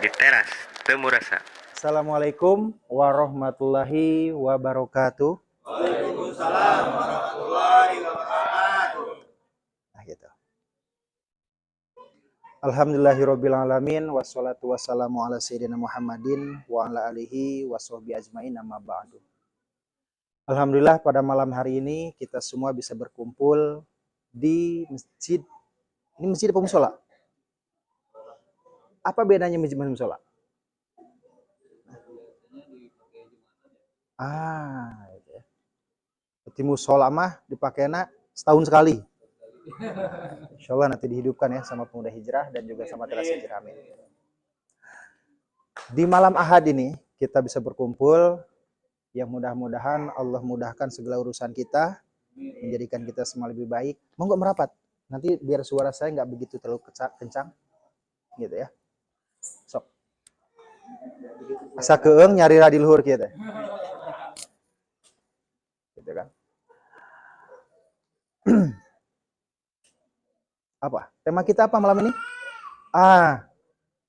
di teras Temu Rasa. Assalamualaikum warahmatullahi wabarakatuh. Waalaikumsalam warahmatullahi wabarakatuh. Nah gitu. Alhamdulillahirabbil alamin wassalatu wassalamu ala sayyidina Muhammadin wa ala alihi washabihi ajmain amma ba'du. Alhamdulillah pada malam hari ini kita semua bisa berkumpul di masjid. Ini masjid apa musola? Apa bedanya masjid dan musola? Gitu ya. Berarti musola mah dipakainya setahun sekali. Insya Allah nanti dihidupkan ya sama pemuda hijrah dan juga sama teras hijrah. Amin. Di malam Ahad ini kita bisa berkumpul, yang mudah-mudahan Allah mudahkan segala urusan kita, menjadikan kita semua lebih baik. Mau nggak merapat? Nanti biar suara saya nggak begitu terlalu kencang, gitu ya. Sok. Asa keeng nyari radi luhur kita. Gitu kan. Apa? Tema kita apa malam ini?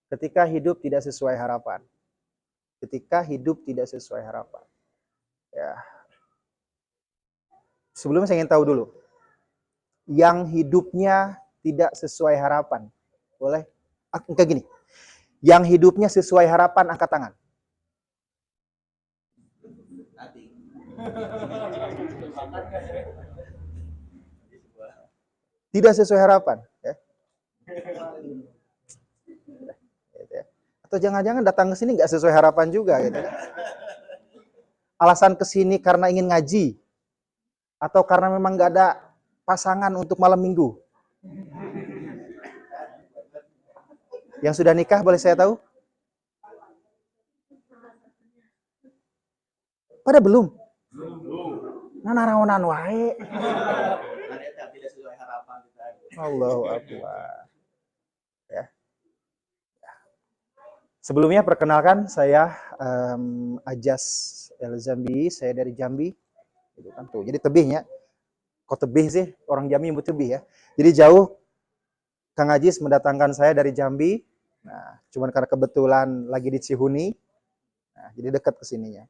Ketika hidup tidak sesuai harapan. Ketika hidup tidak sesuai harapan. Ya. Sebelumnya saya ingin tahu dulu. Yang hidupnya tidak sesuai harapan. Boleh? Kayak gini. Yang hidupnya sesuai harapan, angkat tangan. Tidak sesuai harapan, ya. Atau jangan-jangan datang ke sini nggak sesuai harapan juga, gitu. Alasan ke sini karena ingin ngaji, atau karena memang nggak ada pasangan untuk malam minggu. Yang sudah nikah boleh saya tahu? Pada belum? Nah, naraonan wae. Allahu Akbar. Ya. Sebelumnya perkenalkan saya Ajas El Zambi, saya dari Jambi. Gitu kan tuh. Jadi tebihnya. Kok tebih sih? Orang Jambi nyebut tebih ya. Jadi jauh Kang Ajis mendatangkan saya dari Jambi. Nah, cuman karena kebetulan lagi di Cihuni. Nah, jadi dekat ke sininya.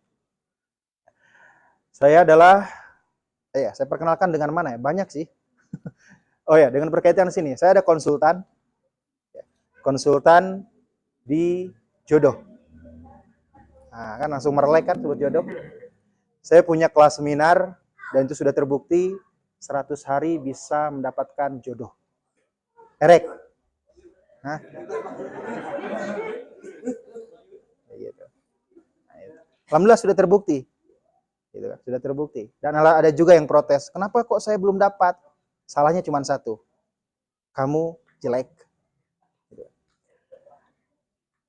Saya adalah saya perkenalkan dengan mana ya? Banyak sih. Oh ya, dengan berkaitan sini. Saya ada konsultan. Konsultan di jodoh. Nah, kan langsung merelek kan sebut jodoh. Saya punya kelas seminar dan itu sudah terbukti 100 hari bisa mendapatkan jodoh. Erek. Hah? Gitu. Nah, itu. Alhamdulillah sudah terbukti. Gitu kan? Sudah terbukti. Dan ada juga yang protes. Kenapa kok saya belum dapat? Salahnya cuma satu. Kamu jelek. Gitu.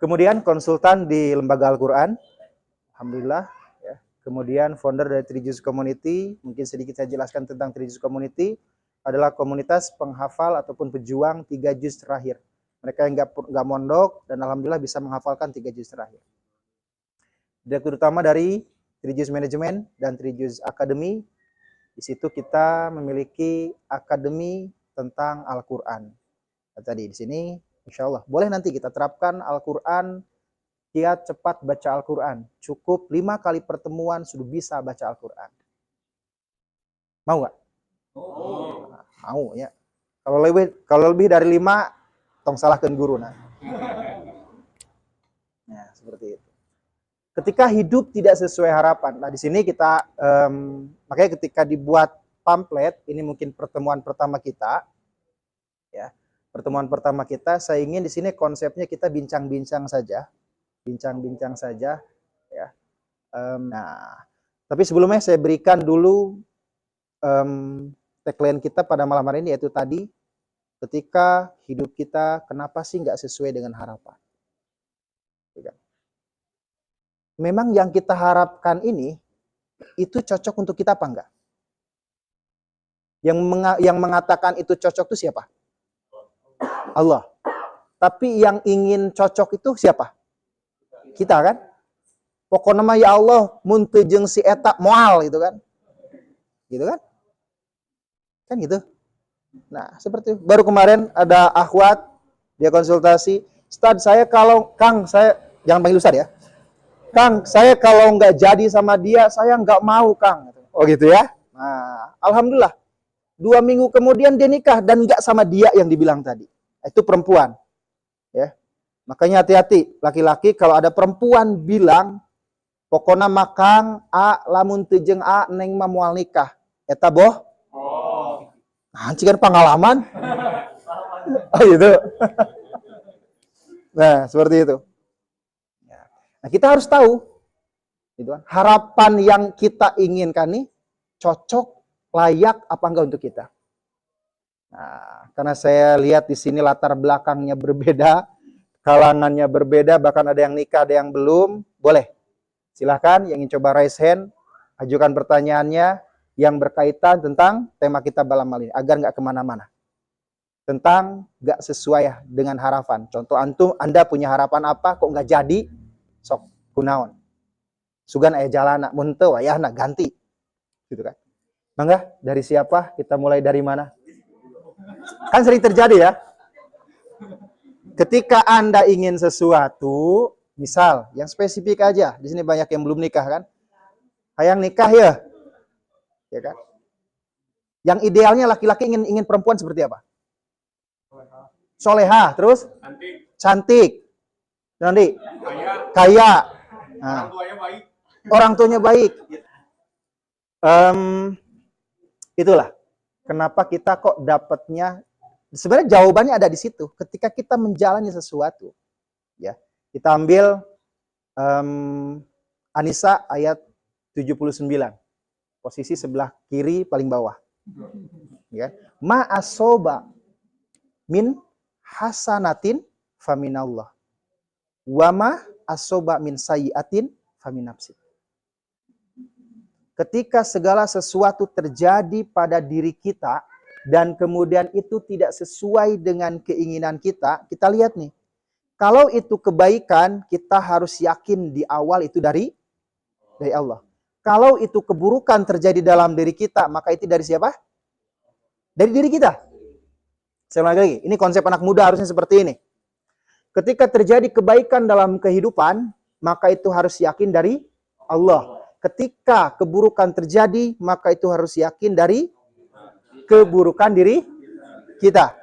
Kemudian konsultan di Lembaga Al-Quran. Alhamdulillah. Ya. Kemudian founder dari Trijuz Community. Mungkin sedikit saya jelaskan tentang Trijuz Community. Adalah komunitas penghafal ataupun pejuang 3 juz terakhir. Mereka yang nggak mondok dan alhamdulillah bisa menghafalkan 3 juz terakhir. Direktur utama dari Trijuz Management dan Trijuz Academy. Di situ kita memiliki akademi tentang Al-Quran. Nah, tadi di sini insya Allah boleh nanti kita terapkan Al-Quran, kiat cepat baca Al-Quran. Cukup 5 kali pertemuan sudah bisa baca Al-Quran. Mau nggak? Mau ya. Kalau lebih dari 5, tong salahkan guru. Nah, seperti itu. Ketika hidup tidak sesuai harapan. Nah, di sini kita makanya ketika dibuat pamflet, ini mungkin pertemuan pertama kita. Ya. Pertemuan pertama kita, saya ingin di sini konsepnya kita bincang-bincang saja. Bincang-bincang saja, ya. Nah, tapi sebelumnya saya berikan dulu tagline kita pada malam hari ini, yaitu tadi, ketika hidup kita kenapa sih nggak sesuai dengan harapan? Memang yang kita harapkan ini, itu cocok untuk kita apa enggak? Yang mengatakan itu cocok itu siapa? Allah. Tapi yang ingin cocok itu siapa? Kita kan? Pokoknya mah ya Allah, mun teu jeung si eta moal gitu kan? Gitu kan? Kan gitu. Nah, seperti itu. Baru kemarin ada akhwat, dia konsultasi, Ustaz, saya jangan panggil Ustaz ya. Kang, saya kalau nggak jadi sama dia, saya nggak mau, Kang. Oh gitu ya. Nah, alhamdulillah. 2 minggu kemudian dia nikah dan nggak sama dia yang dibilang tadi. Itu perempuan. Ya. Makanya hati-hati. Laki-laki kalau ada perempuan bilang, pokoknya makang a lamun tejeng a neng mah moal nikah. Eta boh. Nah, kan pengalaman. Oh gitu. Nah, seperti itu. Nah, kita harus tahu gitu kan, harapan yang kita inginkan nih cocok, layak apa enggak untuk kita. Nah, karena saya lihat di sini latar belakangnya berbeda, kalangannya berbeda, bahkan ada yang nikah, ada yang belum. Boleh. Silahkan yang ingin coba raise hand, ajukan pertanyaannya yang berkaitan tentang tema kita malam ini, agar nggak kemana-mana. Tentang nggak sesuai dengan harapan. Contoh Anda punya harapan apa, kok nggak jadi, sok kunaon. Sugan aya jalana, mun teu wayahna ganti. Gitu kan. Mangga, dari siapa? Kita mulai dari mana? Kan sering terjadi ya. Ketika Anda ingin sesuatu, misal yang spesifik aja, di sini banyak yang belum nikah kan? Hayang nikah ya. Ya kan? Yang idealnya laki-laki ingin perempuan seperti apa? Soleha, terus cantik, nanti kaya, nah, orang tuanya baik. Itulah kenapa kita kok dapatnya. Sebenarnya jawabannya ada di situ. Ketika kita menjalani sesuatu, ya kita ambil An-Nisa ayat 79, posisi sebelah kiri paling bawah. Ya, ma asoba min hasanatin faminallah, wama asoba min sayyiatin faminapsi. Ketika segala sesuatu terjadi pada diri kita dan kemudian itu tidak sesuai dengan keinginan kita, kita lihat nih. Kalau itu kebaikan, kita harus yakin di awal itu dari Allah. Kalau itu keburukan terjadi dalam diri kita, maka itu dari siapa? Dari diri kita. Saya ulangi lagi, ini konsep anak muda harusnya seperti ini. Ketika terjadi kebaikan dalam kehidupan, maka itu harus yakin dari Allah. Ketika keburukan terjadi, maka itu harus yakin dari keburukan diri kita.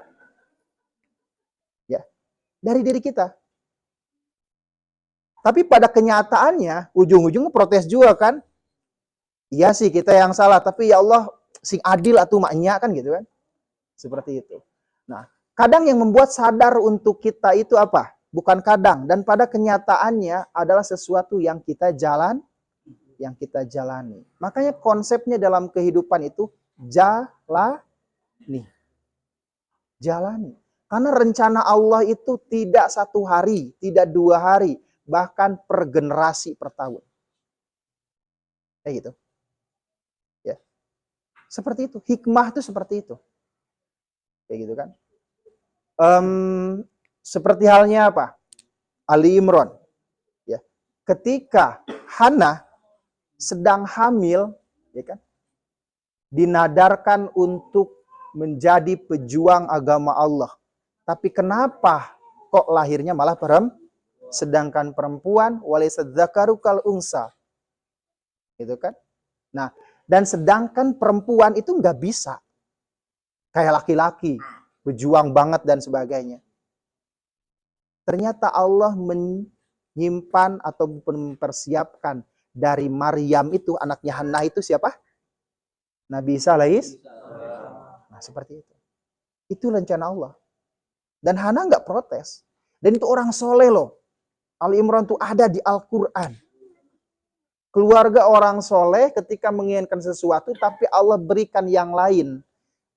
Ya, dari diri kita. Tapi pada kenyataannya, ujung-ujungnya protes juga kan. Iya sih kita yang salah, tapi ya Allah sing adil atuh maknya kan gitu kan. Seperti itu. Nah, kadang yang membuat sadar untuk kita itu apa? Bukan kadang, dan pada kenyataannya adalah sesuatu yang kita jalani. Makanya konsepnya dalam kehidupan itu jalani. Karena rencana Allah itu tidak 1 hari, tidak 2 hari, bahkan per generasi per tahun. Kayak gitu. Ya. Seperti itu. Hikmah itu seperti itu. Kayak gitu kan. Seperti halnya apa? Ali Imran. Ya. Ketika Hana sedang hamil, ya kan? Dinadarkan untuk menjadi pejuang agama Allah. Tapi kenapa kok lahirnya malah sedangkan perempuan walaysa dzakaru kal unsa. Gitu kan? Nah, dan sedangkan perempuan itu nggak bisa kayak laki-laki, berjuang banget dan sebagainya. Ternyata Allah menyimpan atau mempersiapkan dari Maryam itu, anaknya Hannah itu siapa? Nabi Isa alaihis. Nah, seperti itu. Itu rencana Allah. Dan Hannah nggak protes. Dan itu orang soleh loh. Ali Imran itu ada di Al-Quran. Keluarga orang soleh ketika menginginkan sesuatu, tapi Allah berikan yang lain.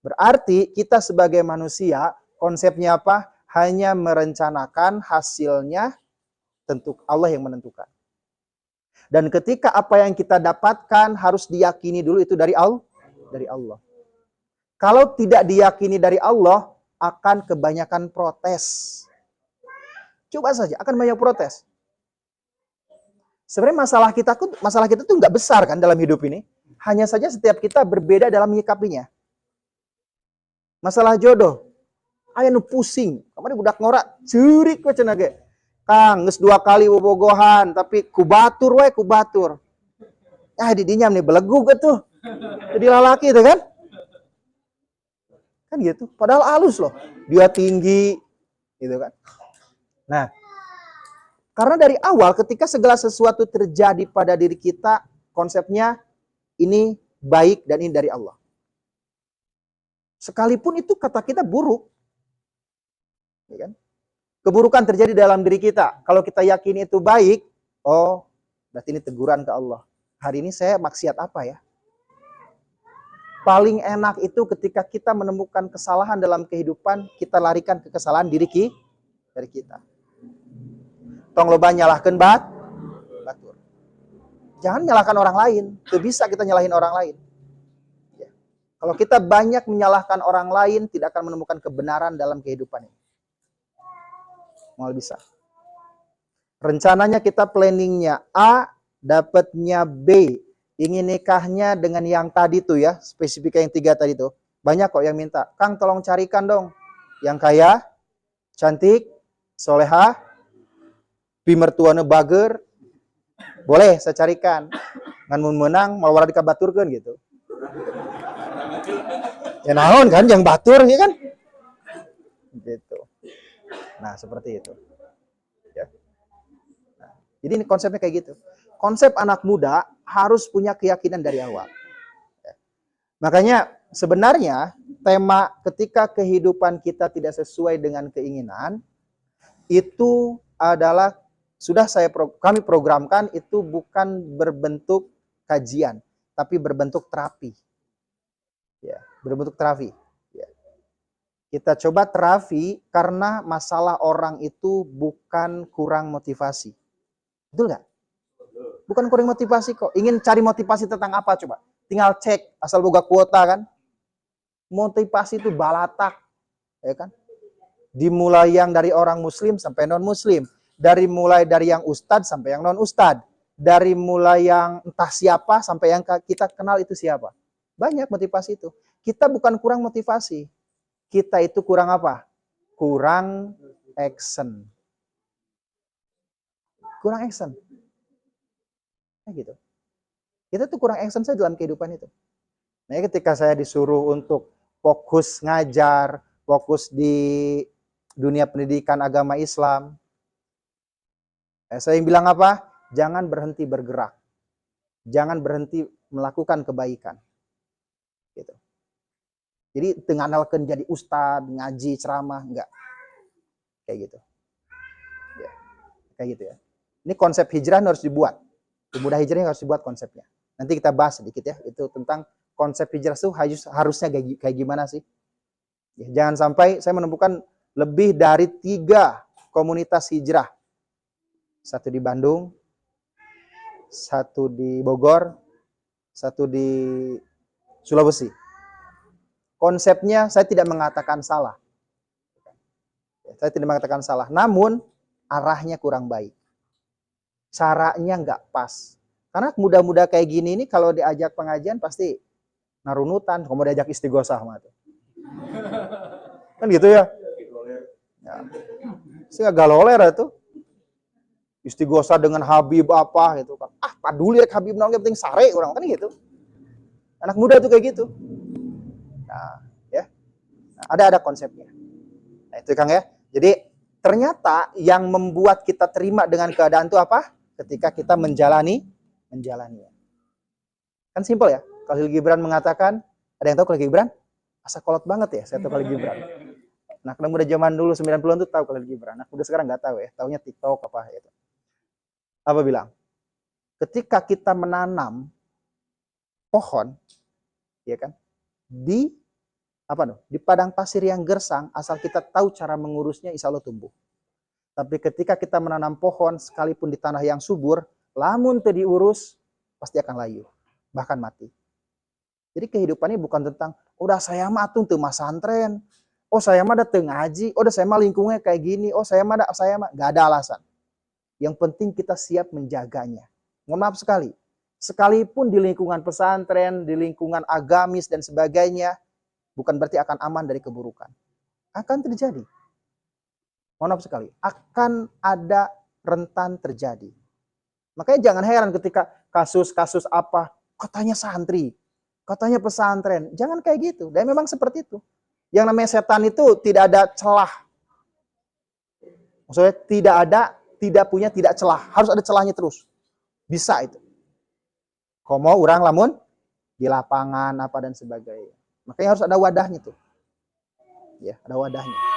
Berarti kita sebagai manusia, konsepnya apa? Hanya merencanakan, hasilnya tentu Allah yang menentukan. Dan ketika apa yang kita dapatkan harus diyakini dulu itu dari Allah. Kalau tidak diyakini dari Allah, akan kebanyakan protes. Coba saja, akan banyak protes. Sebenarnya masalah kita tuh nggak besar kan dalam hidup ini. Hanya saja setiap kita berbeda dalam menyikapinya. Masalah jodoh. aya nu pusing. Kamari budak ngora ceurik we cenah ge. Kang geus 2 kali bobogohan tapi kubatur we kubatur. Ah di dinya nih belegug atuh. Jadi lalaki itu kan? Kan gitu. Padahal halus loh. Dia tinggi gitu kan. Nah, karena dari awal ketika segala sesuatu terjadi pada diri kita, konsepnya ini baik dan ini dari Allah. Sekalipun itu kata kita buruk. Ya kan? Keburukan terjadi dalam diri kita. Kalau kita yakini itu baik, oh berarti ini teguran ke Allah. Hari ini saya maksiat apa ya? Paling enak itu ketika kita menemukan kesalahan dalam kehidupan, kita larikan ke kesalahan dari kita. Tong loba nyalahkeun batur. Jangan nyalahkan orang lain. Itu bisa kita nyalahin orang lain. Ya. Kalau kita banyak menyalahkan orang lain, tidak akan menemukan kebenaran dalam kehidupan ini. Mau bisa. Rencananya kita planningnya A, dapatnya B. Ingin nikahnya dengan yang tadi tuh ya, spesifika yang 3 tadi tuh. Banyak kok yang minta, Kang tolong carikan dong. Yang kaya, cantik, solehah, pimertuana bager, boleh saya carikan. Ngan mun menang mau wara dikabaturkeun gitu. Ya naon kan yang batur ya kan? Gitu. Nah, seperti itu. Ya. Nah, jadi ini konsepnya kayak gitu. Konsep anak muda harus punya keyakinan dari awal. Ya. Makanya sebenarnya tema ketika kehidupan kita tidak sesuai dengan keinginan itu adalah sudah kami programkan itu bukan berbentuk kajian, tapi berbentuk terapi. Ya, berbentuk terapi. Ya. Kita coba terapi karena masalah orang itu bukan kurang motivasi. Betul nggak? Bukan kurang motivasi kok. Ingin cari motivasi tentang apa coba? Tinggal cek asal boga kuota kan. Motivasi itu balatak, ya kan? Dimulai yang dari orang muslim sampai non muslim. Mulai dari yang ustad sampai yang non ustad. Dari mulai yang entah siapa sampai yang kita kenal itu siapa. Banyak motivasi itu. Kita bukan kurang motivasi. Kita itu kurang apa? Kurang action. Kurang action. Nah, gitu. Kita tuh kurang action saja dalam kehidupan itu. Nah, ketika saya disuruh untuk fokus ngajar, fokus di dunia pendidikan agama Islam, saya bilang apa? Jangan berhenti bergerak. Jangan berhenti melakukan kebaikan. Gitu. Jadi tenganalkan jadi ustadz, ngaji, ceramah, enggak. Kayak gitu. Ya. Kayak gitu ya. Ini konsep hijrah harus dibuat. Pemuda hijrah harus dibuat konsepnya. Nanti kita bahas sedikit ya. Itu tentang konsep hijrah itu harusnya kayak gimana sih. Ya, jangan sampai saya menemukan lebih dari 3 komunitas hijrah. 1 di Bandung, 1 di Bogor, 1 di Sulawesi. Konsepnya saya tidak mengatakan salah. Saya tidak mengatakan salah. Namun arahnya kurang baik. Caranya nggak pas. Karena muda-muda kayak gini ini kalau diajak pengajian pasti narunutan. Kalau mau diajak istighosah mah tuh. Kan gitu ya. Sehingga galoler itu. Istighosah dengan Habib apa gitu kan. Ah, paduli rek Habib naon penting sare orang kan gitu. Anak muda tuh kayak gitu. Nah, ya. Nah, ada konsepnya. Nah, itu Kang ya. Jadi ternyata yang membuat kita terima dengan keadaan itu apa? Ketika kita menjalaninya. Kan simpel ya. Khalil Gibran mengatakan, ada yang tahu Khalil Gibran? Asa kolot banget ya, saya tahu Khalil Gibran. Nah, anak muda zaman dulu 90-an tuh tahu Khalil Gibran. Anak muda sekarang nggak tahu ya, taunya TikTok apa gitu. Apa bilang? Ketika kita menanam pohon, ya kan, di padang pasir yang gersang, asal kita tahu cara mengurusnya, insya Allah tumbuh. Tapi ketika kita menanam pohon, sekalipun di tanah yang subur, lamun teu diurus, pasti akan layu, bahkan mati. Jadi kehidupan ini bukan tentang, udah saya mah teu masantren, oh saya mah ada teu ngaji, oh saya mah lingkungnya kayak gini, oh saya mah gak ada alasan. Yang penting kita siap menjaganya. Mohon maaf sekali. Sekalipun di lingkungan pesantren, di lingkungan agamis dan sebagainya, bukan berarti akan aman dari keburukan. Akan terjadi. Mohon maaf sekali, akan ada rentan terjadi. Makanya jangan heran ketika kasus-kasus apa, katanya santri, katanya pesantren. Jangan kayak gitu. Dan memang seperti itu. Yang namanya setan itu tidak ada celah. Maksudnya tidak celah. Harus ada celahnya terus. Bisa itu. Komo orang lamun di lapangan apa dan sebagainya. Makanya harus ada wadahnya tuh. Ya, ada wadahnya.